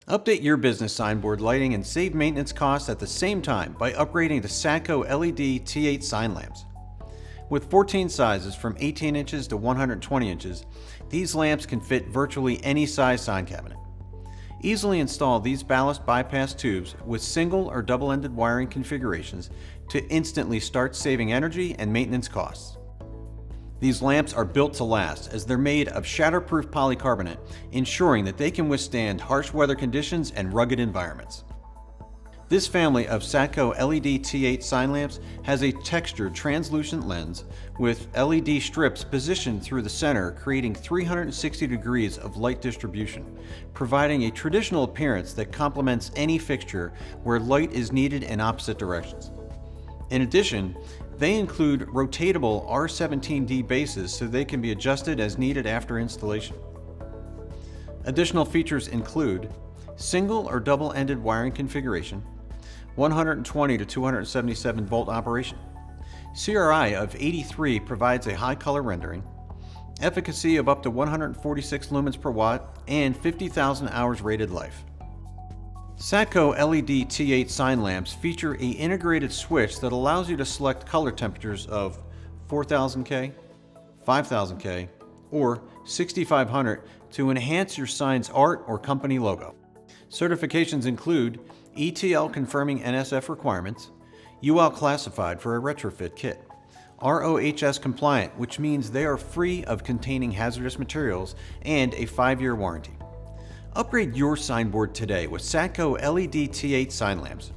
Update your business signboard lighting and save maintenance costs at the same time by upgrading to Satco LED T8 sign lamps. With 14 sizes from 18 inches to 120 inches, these lamps can fit virtually any size sign cabinet. Easily install these ballast bypass tubes with single or double-ended wiring configurations to instantly start saving energy and maintenance costs. These lamps are built to last as they're made of shatterproof polycarbonate, ensuring that they can withstand harsh weather conditions and rugged environments. This family of Satco LED T8 sign lamps has a textured translucent lens with LED strips positioned through the center, creating 360 degrees of light distribution, providing a traditional appearance that complements any fixture where light is needed in opposite directions. In addition, they include rotatable R17D bases so they can be adjusted as needed after installation. Additional features include single or double-ended wiring configuration, 120 to 277 volt operation, CRI of 83 provides a high color rendering, efficacy of up to 146 lumens per watt, and 50,000 hours rated life. Satco LED T8 sign lamps feature an integrated switch that allows you to select color temperatures of 4000K, 5000K, or 6500 to enhance your sign's art or company logo. Certifications include ETL confirming NSF requirements, UL classified for a retrofit kit, RoHS compliant, which means they are free of containing hazardous materials, and a 5-year warranty. Upgrade your signboard today with Satco LED T8 sign lamps.